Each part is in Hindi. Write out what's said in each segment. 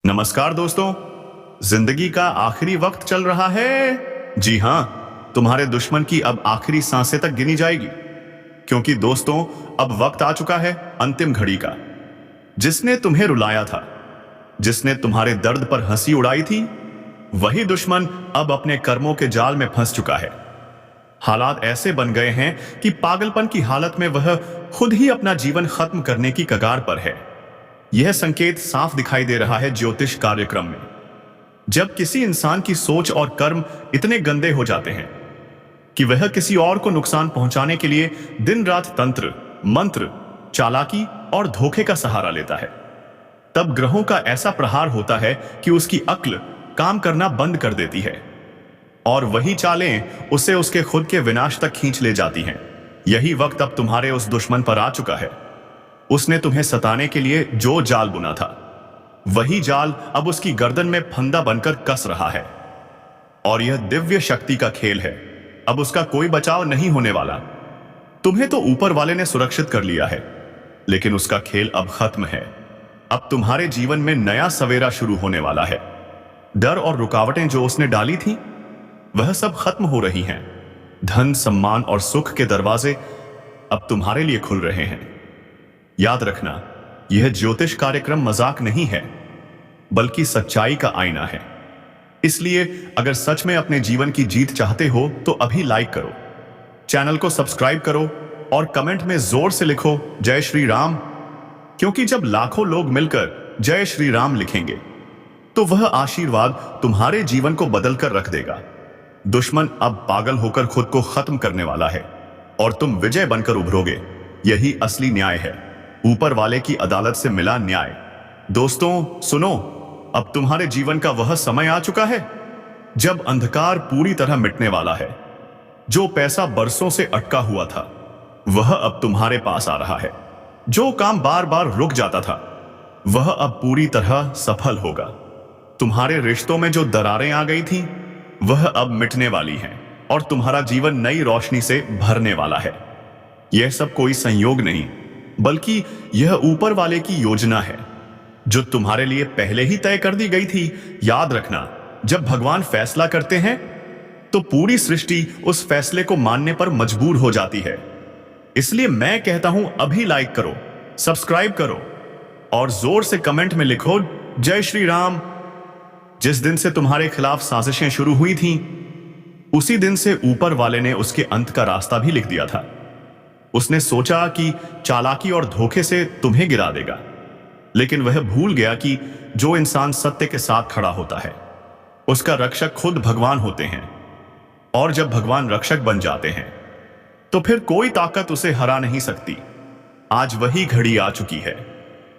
नमस्कार दोस्तों। जिंदगी का आखिरी वक्त चल रहा है। जी हां, तुम्हारे दुश्मन की अब आखिरी सांसें तक गिनी जाएगी, क्योंकि दोस्तों अब वक्त आ चुका है अंतिम घड़ी का। जिसने तुम्हें रुलाया था, जिसने तुम्हारे दर्द पर हंसी उड़ाई थी, वही दुश्मन अब अपने कर्मों के जाल में फंस चुका है। हालात ऐसे बन गए हैं कि पागलपन की हालत में वह खुद ही अपना जीवन खत्म करने की कगार पर है। यह संकेत साफ दिखाई दे रहा है ज्योतिष कार्यक्रम में। जब किसी इंसान की सोच और कर्म इतने गंदे हो जाते हैं कि वह किसी और को नुकसान पहुंचाने के लिए दिन रात तंत्र, मंत्र, चालाकी और धोखे का सहारा लेता है, तब ग्रहों का ऐसा प्रहार होता है कि उसकी अक्ल काम करना बंद कर देती है और वही चालें उसे उसके खुद के विनाश तक खींच ले जाती हैं। यही वक्त अब तुम्हारे उस दुश्मन पर आ चुका है। उसने तुम्हें सताने के लिए जो जाल बुना था, वही जाल अब उसकी गर्दन में फंदा बनकर कस रहा है। और यह दिव्य शक्ति का खेल है। अब उसका कोई बचाव नहीं होने वाला। तुम्हें तो ऊपर वाले ने सुरक्षित कर लिया है, लेकिन उसका खेल अब खत्म है। अब तुम्हारे जीवन में नया सवेरा शुरू होने वाला है। डर और रुकावटें जो उसने डाली थी, वह सब खत्म हो रही हैं। धन, सम्मान और सुख के दरवाजे अब तुम्हारे लिए खुल रहे हैं। याद रखना, यह ज्योतिष कार्यक्रम मजाक नहीं है, बल्कि सच्चाई का आईना है। इसलिए अगर सच में अपने जीवन की जीत चाहते हो तो अभी लाइक करो, चैनल को सब्सक्राइब करो और कमेंट में जोर से लिखो जय श्री राम। क्योंकि जब लाखों लोग मिलकर जय श्री राम लिखेंगे, तो वह आशीर्वाद तुम्हारे जीवन को बदल कर रख देगा। दुश्मन अब पागल होकर खुद को खत्म करने वाला है और तुम विजय बनकर उभरोगे। यही असली न्याय है, ऊपर वाले की अदालत से मिला न्याय। दोस्तों सुनो, अब तुम्हारे जीवन का वह समय आ चुका है जब अंधकार पूरी तरह मिटने वाला है। जो पैसा बरसों से अटका हुआ था, वह अब तुम्हारे पास आ रहा है। जो काम बार बार रुक जाता था, वह अब पूरी तरह सफल होगा। तुम्हारे रिश्तों में जो दरारें आ गई थी, वह अब मिटने वाली हैं और तुम्हारा जीवन नई रोशनी से भरने वाला है। यह सब कोई संयोग नहीं, बल्कि यह ऊपर वाले की योजना है, जो तुम्हारे लिए पहले ही तय कर दी गई थी। याद रखना, जब भगवान फैसला करते हैं तो पूरी सृष्टि उस फैसले को मानने पर मजबूर हो जाती है। इसलिए मैं कहता हूं, अभी लाइक करो, सब्सक्राइब करो और जोर से कमेंट में लिखो जय श्री राम। जिस दिन से तुम्हारे खिलाफ साजिशें शुरू हुई थीं, उसी दिन से ऊपर वाले ने उसके अंत का रास्ता भी लिख दिया था। उसने सोचा कि चालाकी और धोखे से तुम्हें गिरा देगा, लेकिन वह भूल गया कि जो इंसान सत्य के साथ खड़ा होता है, उसका रक्षक खुद भगवान होते हैं। और जब भगवान रक्षक बन जाते हैं, तो फिर कोई ताकत उसे हरा नहीं सकती। आज वही घड़ी आ चुकी है।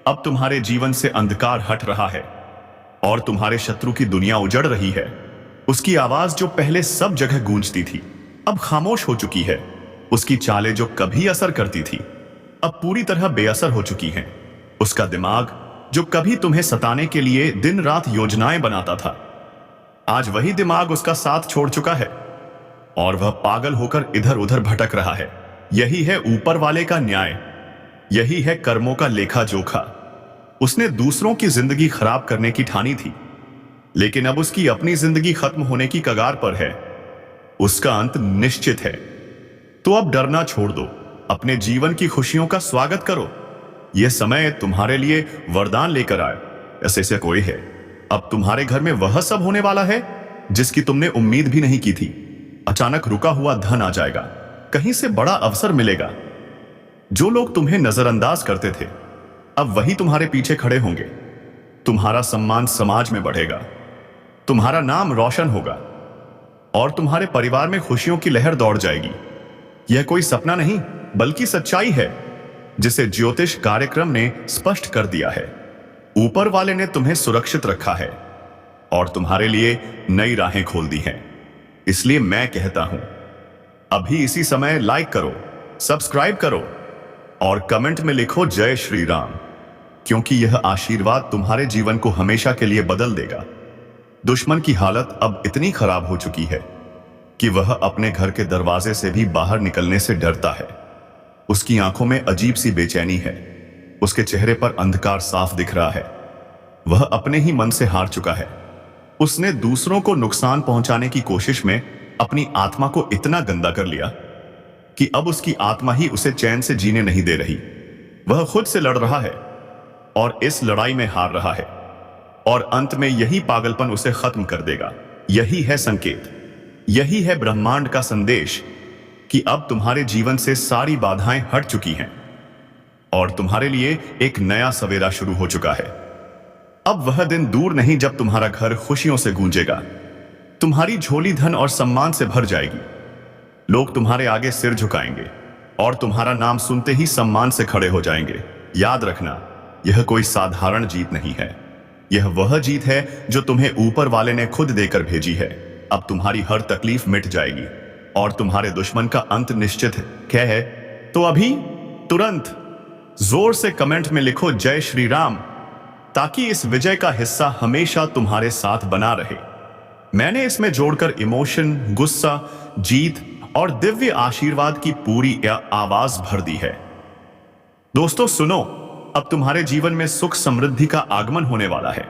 अब तुम्हारे जीवन से अंधकार हट रहा है और तुम्हारे शत्रु की दुनिया उजड़ रही है। उसकी आवाज जो पहले सब जगह गूंजती थी, अब खामोश हो चुकी है। उसकी चालें जो कभी असर करती थी, अब पूरी तरह बेअसर हो चुकी हैं। उसका दिमाग जो कभी तुम्हें सताने के लिए दिन रात योजनाएं बनाता था, आज वही दिमाग उसका साथ छोड़ चुका है और वह पागल होकर इधर उधर भटक रहा है। यही है ऊपर वाले का न्याय, यही है कर्मों का लेखा जोखा। उसने दूसरों की जिंदगी खराब करने की ठानी थी, लेकिन अब उसकी अपनी जिंदगी खत्म होने की कगार पर है। उसका अंत निश्चित है। तो अब डरना छोड़ दो, अपने जीवन की खुशियों का स्वागत करो। यह समय तुम्हारे लिए वरदान लेकर आए, ऐसे कोई है। अब तुम्हारे घर में वह सब होने वाला है जिसकी तुमने उम्मीद भी नहीं की थी। अचानक रुका हुआ धन आ जाएगा, कहीं से बड़ा अवसर मिलेगा। जो लोग तुम्हें नजरअंदाज करते थे, अब वही तुम्हारे पीछे खड़े होंगे। तुम्हारा सम्मान समाज में बढ़ेगा, तुम्हारा नाम रोशन होगा और तुम्हारे परिवार में खुशियों की लहर दौड़ जाएगी। यह कोई सपना नहीं, बल्कि सच्चाई है, जिसे ज्योतिष कार्यक्रम ने स्पष्ट कर दिया है। ऊपर वाले ने तुम्हें सुरक्षित रखा है और तुम्हारे लिए नई राहें खोल दी हैं। इसलिए मैं कहता हूं, अभी इसी समय लाइक करो, सब्सक्राइब करो और कमेंट में लिखो जय श्री राम, क्योंकि यह आशीर्वाद तुम्हारे जीवन को हमेशा के लिए बदल देगा। दुश्मन की हालत अब इतनी खराब हो चुकी है कि वह अपने घर के दरवाजे से भी बाहर निकलने से डरता है। उसकी आंखों में अजीब सी बेचैनी है, उसके चेहरे पर अंधकार साफ दिख रहा है वह अपने ही मन से हार चुका है। उसने दूसरों को नुकसान पहुंचाने की कोशिश में अपनी आत्मा को इतना गंदा कर लिया कि अब उसकी आत्मा ही उसे चैन से जीने नहीं दे रही। वह खुद से लड़ रहा है और इस लड़ाई में हार रहा है, और अंत में यही पागलपन उसे खत्म कर देगा। यही है संकेत, यही है ब्रह्मांड का संदेश कि अब तुम्हारे जीवन से सारी बाधाएं हट चुकी हैं और तुम्हारे लिए एक नया सवेरा शुरू हो चुका है। अब वह दिन दूर नहीं जब तुम्हारा घर खुशियों से गूंजेगा, तुम्हारी झोली धन और सम्मान से भर जाएगी। लोग तुम्हारे आगे सिर झुकाएंगे और तुम्हारा नाम सुनते ही सम्मान से खड़े हो जाएंगे। याद रखना, यह कोई साधारण जीत नहीं है, यह वह जीत है जो तुम्हें ऊपर वाले ने खुद देकर भेजी है। अब तुम्हारी हर तकलीफ मिट जाएगी और तुम्हारे दुश्मन का अंत निश्चित है। क्या है? तो अभी तुरंत जोर से कमेंट में लिखो जय श्री राम, ताकि इस विजय का हिस्सा हमेशा तुम्हारे साथ बना रहे। मैंने इसमें जोड़कर इमोशन, गुस्सा, जीत और दिव्य आशीर्वाद की पूरी आवाज भर दी है। दोस्तों सुनो, अब तुम्हारे जीवन में सुख समृद्धि का आगमन होने वाला है।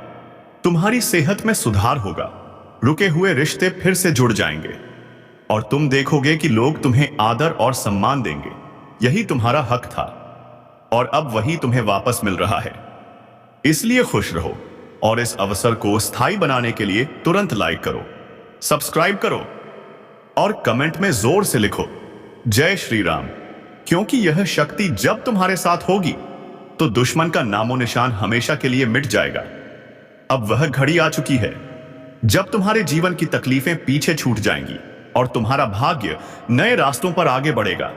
तुम्हारी सेहत में सुधार होगा, रुके हुए रिश्ते फिर से जुड़ जाएंगे और तुम देखोगे कि लोग तुम्हें आदर और सम्मान देंगे। यही तुम्हारा हक था और अब वही तुम्हें वापस मिल रहा है। इसलिए खुश रहो और इस अवसर को स्थायी बनाने के लिए तुरंत लाइक करो, सब्सक्राइब करो और कमेंट में जोर से लिखो जय श्री राम, क्योंकि यह शक्ति जब तुम्हारे साथ होगी तो दुश्मन का नामो निशान हमेशा के लिए मिट जाएगा। अब वह घड़ी आ चुकी है जब तुम्हारे जीवन की तकलीफें पीछे छूट जाएंगी और तुम्हारा भाग्य नए रास्तों पर आगे बढ़ेगा।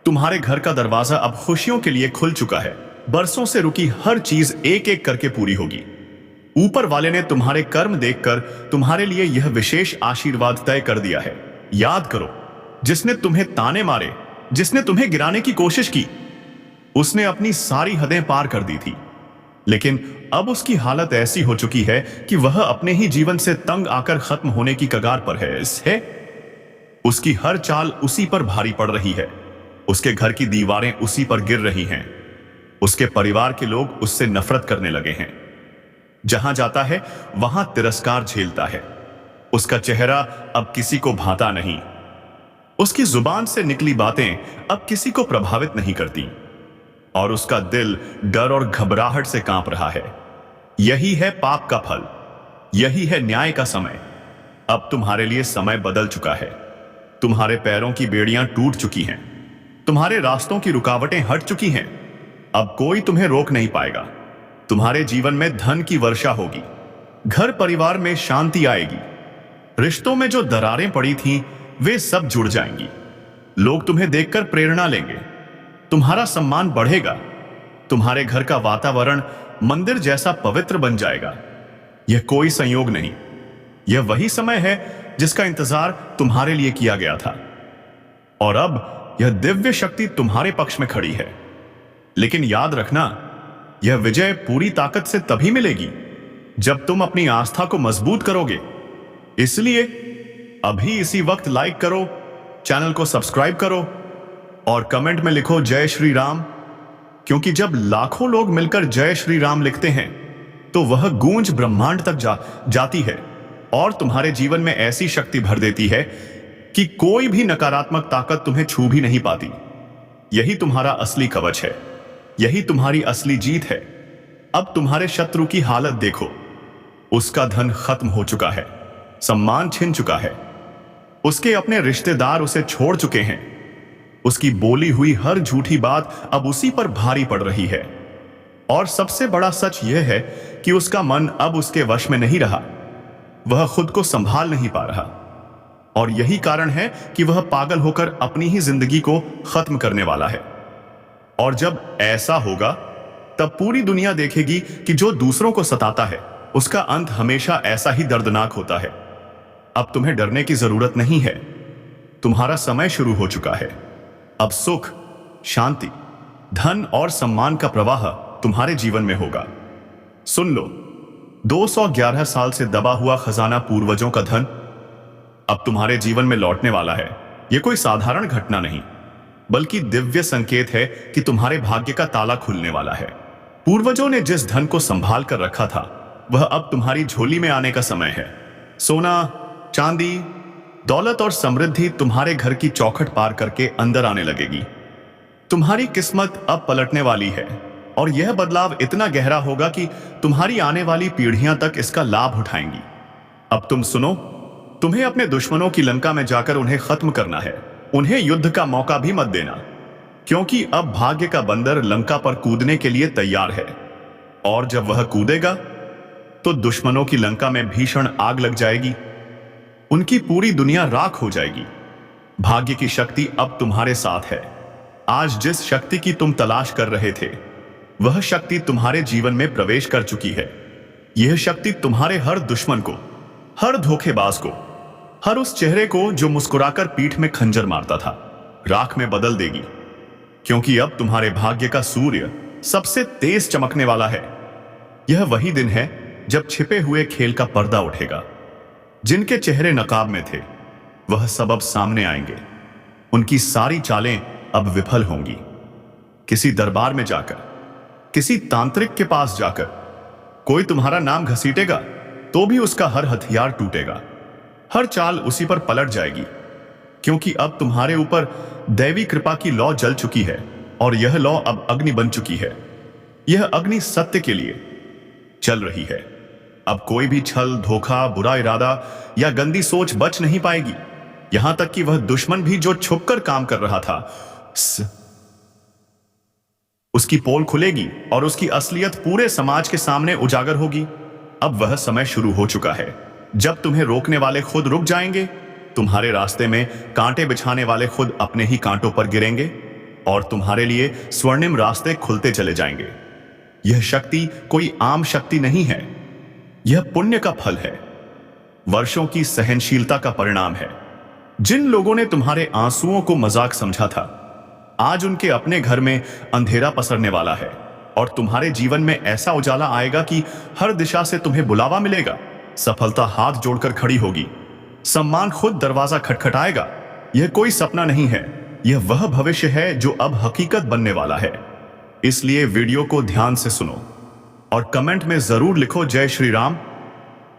तुम्हारे घर का दरवाजा अब खुशियों के लिए खुल चुका है। बरसों से रुकी हर चीज एक एक करके पूरी होगी। ऊपर वाले ने तुम्हारे कर्म देखकर तुम्हारे लिए यह विशेष आशीर्वाद तय कर दिया है। याद करो, जिसने तुम्हें ताने मारे, जिसने तुम्हें गिराने की कोशिश की, उसने अपनी सारी हदें पार कर दी थी, लेकिन अब उसकी हालत ऐसी हो चुकी है कि वह अपने ही जीवन से तंग आकर खत्म होने की कगार पर है। उसकी हर चाल उसी पर भारी पड़ रही है, उसके घर की दीवारें उसी पर गिर रही हैं, उसके परिवार के लोग उससे नफरत करने लगे हैं। जहां जाता है वहां तिरस्कार झेलता है। उसका चेहरा अब किसी को भाता नहीं, उसकी जुबान से निकली बातें अब किसी को प्रभावित नहीं करती और उसका दिल डर और घबराहट से कांप रहा है। यही है पाप का फल, यही है न्याय का समय। अब तुम्हारे लिए समय बदल चुका है। तुम्हारे पैरों की बेड़ियां टूट चुकी हैं, तुम्हारे रास्तों की रुकावटें हट चुकी हैं। अब कोई तुम्हें रोक नहीं पाएगा। तुम्हारे जीवन में धन की वर्षा होगी, घर परिवार में शांति आएगी, रिश्तों में जो दरारें पड़ी थीं वे सब जुड़ जाएंगी। लोग तुम्हें देखकर प्रेरणा लेंगे, तुम्हारा सम्मान बढ़ेगा, तुम्हारे घर का वातावरण मंदिर जैसा पवित्र बन जाएगा। यह कोई संयोग नहीं, यह वही समय है जिसका इंतजार तुम्हारे लिए किया गया था और अब यह दिव्य शक्ति तुम्हारे पक्ष में खड़ी है। लेकिन याद रखना, यह विजय पूरी ताकत से तभी मिलेगी जब तुम अपनी आस्था को मजबूत करोगे। इसलिए अभी इसी वक्त लाइक करो, चैनल को सब्सक्राइब करो और कमेंट में लिखो जय श्री राम, क्योंकि जब लाखों लोग मिलकर जय श्री राम लिखते हैं तो वह गूंज ब्रह्मांड तक जाती है और तुम्हारे जीवन में ऐसी शक्ति भर देती है कि कोई भी नकारात्मक ताकत तुम्हें छू भी नहीं पाती। यही तुम्हारा असली कवच है, यही तुम्हारी असली जीत है। अब तुम्हारे शत्रु की हालत देखो, उसका धन खत्म हो चुका है, सम्मान छिन चुका है, उसके अपने रिश्तेदार उसे छोड़ चुके हैं, उसकी बोली हुई हर झूठी बात अब उसी पर भारी पड़ रही है और सबसे बड़ा सच यह है कि उसका मन अब उसके वश में नहीं रहा। वह खुद को संभाल नहीं पा रहा और यही कारण है कि वह पागल होकर अपनी ही जिंदगी को खत्म करने वाला है। और जब ऐसा होगा तब पूरी दुनिया देखेगी कि जो दूसरों को सताता है उसका अंत हमेशा ऐसा ही दर्दनाक होता है। अब तुम्हें डरने की जरूरत नहीं है, तुम्हारा समय शुरू हो चुका है। अब सुख, शांति, धन और सम्मान का प्रवाह तुम्हारे जीवन में होगा। सुन लो, 211 साल से दबा हुआ खजाना पूर्वजों का धन अब तुम्हारे जीवन में लौटने वाला है। यह कोई साधारण घटना नहीं, बल्कि दिव्य संकेत है कि तुम्हारे भाग्य का ताला खुलने वाला है। पूर्वजों ने जिस धन को संभाल कर रखा था वह अब तुम्हारी झोली में आने का समय है। सोना, चांदी, दौलत और समृद्धि तुम्हारे घर की चौखट पार करके अंदर आने लगेगी। तुम्हारी किस्मत अब पलटने वाली है और यह बदलाव इतना गहरा होगा कि तुम्हारी आने वाली पीढ़ियां तक इसका लाभ उठाएंगी। अब तुम सुनो, तुम्हें अपने दुश्मनों की लंका में जाकर उन्हें खत्म करना है। उन्हें युद्ध का मौका भी मत देना, क्योंकि अब भाग्य का बंदर लंका पर कूदने के लिए तैयार है और जब वह कूदेगा तो दुश्मनों की लंका में भीषण आग लग जाएगी। उनकी पूरी दुनिया राख हो जाएगी। भाग्य की शक्ति अब तुम्हारे साथ है। आज जिस शक्ति की तुम तलाश कर रहे थे वह शक्ति तुम्हारे जीवन में प्रवेश कर चुकी है। यह शक्ति तुम्हारे हर दुश्मन को, हर धोखेबाज को, हर उस चेहरे को जो मुस्कुराकर पीठ में खंजर मारता था, राख में बदल देगी। क्योंकि अब तुम्हारे भाग्य का सूर्य सबसे तेज चमकने वाला है। यह वही दिन है जब छिपे हुए खेल का पर्दा उठेगा। जिनके चेहरे नकाब में थे वह सब अब सामने आएंगे। उनकी सारी चालें अब विफल होंगी। किसी दरबार में जाकर, किसी तांत्रिक के पास जाकर कोई तुम्हारा नाम घसीटेगा तो भी उसका हर हथियार टूटेगा। हर चाल उसी पर पलट जाएगी, क्योंकि अब तुम्हारे ऊपर दैवी कृपा की लौ जल चुकी है और यह लौ अब अग्नि बन चुकी है। यह अग्नि सत्य के लिए चल रही है। अब कोई भी छल, धोखा, बुरा इरादा या गंदी सोच बच नहीं पाएगी। यहां तक कि वह दुश्मन भी जो छुपकर काम कर रहा था, उसकी पोल खुलेगी और उसकी असलियत पूरे समाज के सामने उजागर होगी। अब वह समय शुरू हो चुका है जब तुम्हें रोकने वाले खुद रुक जाएंगे। तुम्हारे रास्ते में कांटे बिछाने वाले खुद अपने ही कांटों पर गिरेंगे और तुम्हारे लिए स्वर्णिम रास्ते खुलते चले जाएंगे। यह शक्ति कोई आम शक्ति नहीं है। यह पुण्य का फल है, वर्षों की सहनशीलता का परिणाम है। जिन लोगों ने तुम्हारे आंसुओं को मजाक समझा था, आज उनके अपने घर में अंधेरा पसरने वाला है और तुम्हारे जीवन में ऐसा उजाला आएगा कि हर दिशा से तुम्हें बुलावा मिलेगा। सफलता हाथ जोड़कर खड़ी होगी। सम्मान खुद दरवाजा खटखटाएगा। यह कोई सपना नहीं है, यह वह भविष्य है जो अब हकीकत बनने वाला है। इसलिए वीडियो को ध्यान से सुनो और कमेंट में जरूर लिखो जय श्री राम,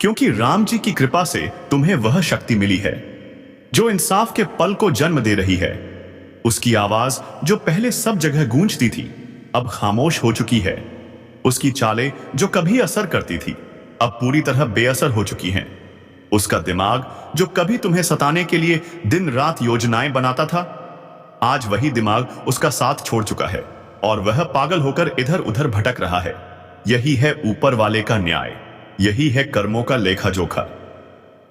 क्योंकि राम जी की कृपा से तुम्हें वह शक्ति मिली है जो इंसाफ के पल को जन्म दे रही है। उसकी आवाज जो पहले सब जगह गूंजती थी अब खामोश हो चुकी है। उसकी चालें जो कभी असर करती थी अब पूरी तरह बेअसर हो चुकी हैं। उसका दिमाग जो कभी तुम्हें सताने के लिए दिन रात योजनाएं बनाता था, आज वही दिमाग उसका साथ छोड़ चुका है और वह पागल होकर इधर उधर भटक रहा है। यही है ऊपर वाले का न्याय, यही है कर्मों का लेखा जोखा।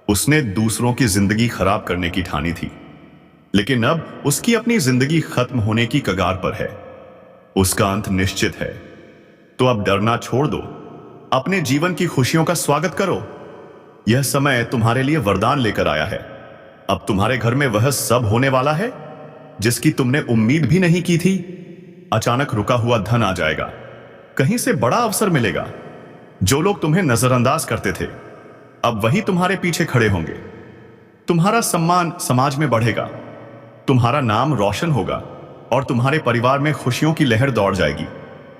उसने दूसरों की जिंदगी खराब करने की ठानी थी, लेकिन अब उसकी अपनी जिंदगी खत्म होने की कगार पर है। उसका अंत निश्चित है। तो अब डरना छोड़ दो, अपने जीवन की खुशियों का स्वागत करो। यह समय तुम्हारे लिए वरदान लेकर आया है। अब तुम्हारे घर में वह सब होने वाला है जिसकी तुमने उम्मीद भी नहीं की थी। अचानक रुका हुआ धन आ जाएगा, कहीं से बड़ा अवसर मिलेगा। जो लोग तुम्हें नजरअंदाज करते थे अब वही तुम्हारे पीछे खड़े होंगे। तुम्हारा सम्मान समाज में बढ़ेगा, तुम्हारा नाम रोशन होगा और तुम्हारे परिवार में खुशियों की लहर दौड़ जाएगी।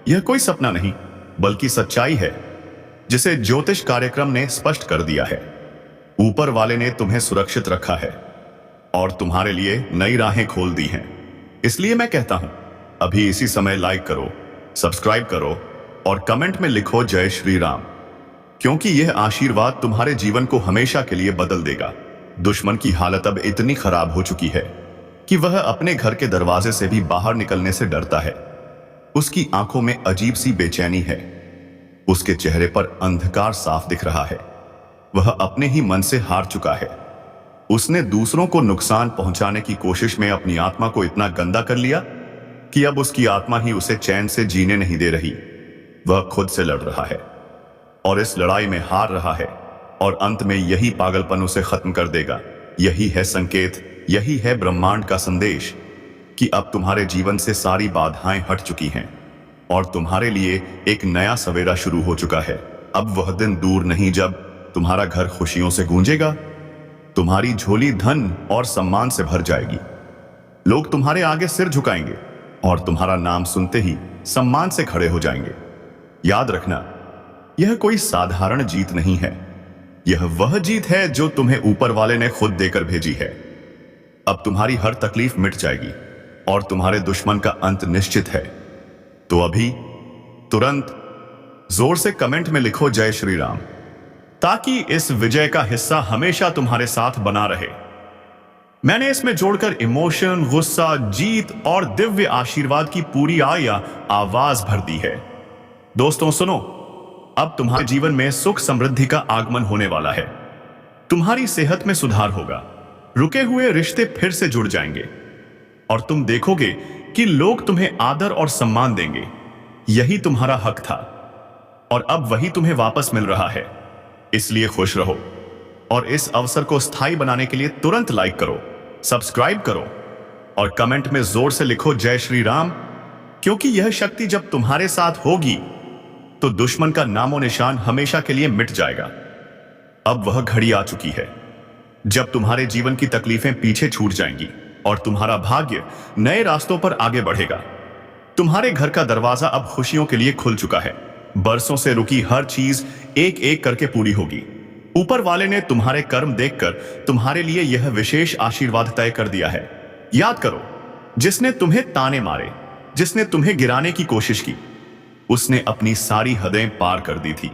यह कोई सपना नहीं बल्कि सच्चाई है जिसे ज्योतिष कार्यक्रम ने स्पष्ट कर दिया है। ऊपर वाले ने तुम्हें सुरक्षित रखा है और तुम्हारे लिए नई राहें खोल दी हैं। इसलिए मैं कहता हूं, अभी इसी समय लाइक करो, सब्सक्राइब करो और कमेंट में लिखो जय श्री राम, क्योंकि यह आशीर्वाद तुम्हारे जीवन को हमेशा के लिए बदल देगा। दुश्मन की हालत अब इतनी खराब हो चुकी है कि वह अपने घर के दरवाजे से भी बाहर निकलने से डरता है। उसकी आंखों में अजीब सी बेचैनी है। उसके चेहरे पर अंधकार साफ दिख रहा है। वह अपने ही मन से हार चुका है। उसने दूसरों को नुकसान पहुंचाने की कोशिश में अपनी आत्मा को इतना गंदा कर लिया कि अब उसकी आत्मा ही उसे चैन से जीने नहीं दे रही। वह खुद से लड़ रहा है और इस लड़ाई में हार रहा है और अंत में यही पागलपन उसे खत्म कर देगा। यही है संकेत, यही है ब्रह्मांड का संदेश कि अब तुम्हारे जीवन से सारी बाधाएं हट चुकी हैं और तुम्हारे लिए एक नया सवेरा शुरू हो चुका है। अब वह दिन दूर नहीं जब तुम्हारा घर खुशियों से गूंजेगा, तुम्हारी झोली धन और सम्मान से भर जाएगी। लोग तुम्हारे आगे सिर झुकाएंगे और तुम्हारा नाम सुनते ही सम्मान से खड़े हो जाएंगे। याद रखना, यह कोई साधारण जीत नहीं है। यह वह जीत है जो तुम्हें ऊपर वाले ने खुद देकर भेजी है। अब तुम्हारी हर तकलीफ मिट जाएगी और तुम्हारे दुश्मन का अंत निश्चित है। तो अभी तुरंत जोर से कमेंट में लिखो जय श्री राम, ताकि इस विजय का हिस्सा हमेशा तुम्हारे साथ बना रहे। मैंने इसमें जोड़कर इमोशन, गुस्सा, जीत और दिव्य आशीर्वाद की पूरी आवाज भर दी है। दोस्तों सुनो, अब तुम्हारे जीवन में सुख समृद्धि का आगमन होने वाला है। तुम्हारी सेहत में सुधार होगा, रुके हुए रिश्ते फिर से जुड़ जाएंगे और तुम देखोगे कि लोग तुम्हें आदर और सम्मान देंगे। यही तुम्हारा हक था और अब वही तुम्हें वापस मिल रहा है। इसलिए खुश रहो और इस अवसर को स्थायी बनाने के लिए तुरंत लाइक करो, सब्सक्राइब करो और कमेंट में जोर से लिखो जय श्री राम, क्योंकि यह शक्ति जब तुम्हारे साथ होगी तो दुश्मन का नामो निशान हमेशा के लिए मिट जाएगा। अब वह घड़ी आ चुकी है जब तुम्हारे जीवन की तकलीफें पीछे छूट जाएंगी और तुम्हारा भाग्य नए रास्तों पर आगे बढ़ेगा। तुम्हारे घर का दरवाजा अब खुशियों के लिए खुल चुका है। बरसों से रुकी हर चीज एक एक करके पूरी होगी। ऊपर वाले ने तुम्हारे कर्म देखकर तुम्हारे लिए यह विशेष आशीर्वाद तय कर दिया है। याद करो, जिसने तुम्हें ताने मारे, जिसने तुम्हें गिराने की कोशिश की, उसने अपनी सारी हदें पार कर दी थी,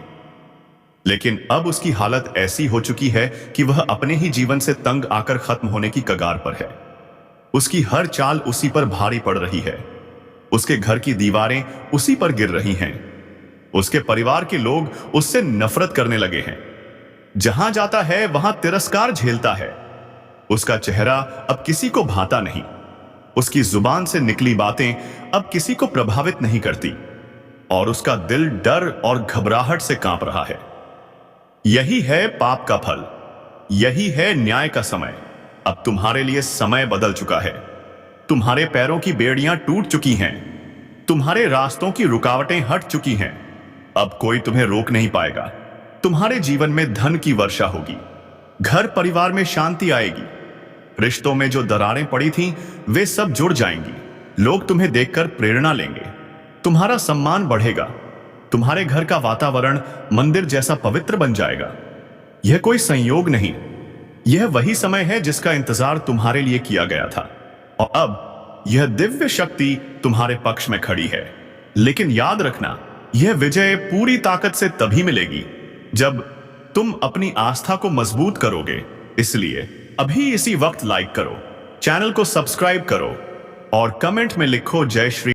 लेकिन अब उसकी हालत ऐसी हो चुकी है कि वह अपने ही जीवन से तंग आकर खत्म होने की कगार पर है। उसकी हर चाल उसी पर भारी पड़ रही है। उसके घर की दीवारें उसी पर गिर रही हैं। उसके परिवार के लोग उससे नफरत करने लगे हैं। जहां जाता है वहां तिरस्कार झेलता है। उसका चेहरा अब किसी को भाता नहीं। उसकी जुबान से निकली बातें अब किसी को प्रभावित नहीं करती और उसका दिल डर और घबराहट से कांप रहा है। यही है पाप का फल, यही है न्याय का समय। अब तुम्हारे लिए समय बदल चुका है। तुम्हारे पैरों की बेड़ियां टूट चुकी हैं। तुम्हारे रास्तों की रुकावटें हट चुकी हैं। अब कोई तुम्हें रोक नहीं पाएगा। तुम्हारे जीवन में धन की वर्षा होगी। घर परिवार में शांति आएगी। रिश्तों में जो दरारें पड़ी थीं, वे सब जुड़ जाएंगी। लोग तुम्हें देखकर प्रेरणा लेंगे। तुम्हारा सम्मान बढ़ेगा। तुम्हारे घर का वातावरण मंदिर जैसा पवित्र बन जाएगा। यह कोई संयोग नहीं, यह वही समय है जिसका इंतजार तुम्हारे लिए किया गया था और अब यह दिव्य शक्ति तुम्हारे पक्ष में खड़ी है। लेकिन याद रखना, यह विजय पूरी ताकत से तभी मिलेगी जब तुम अपनी आस्था को मजबूत करोगे। इसलिए अभी इसी वक्त लाइक करो, चैनल को सब्सक्राइब करो और कमेंट में लिखो जय श्री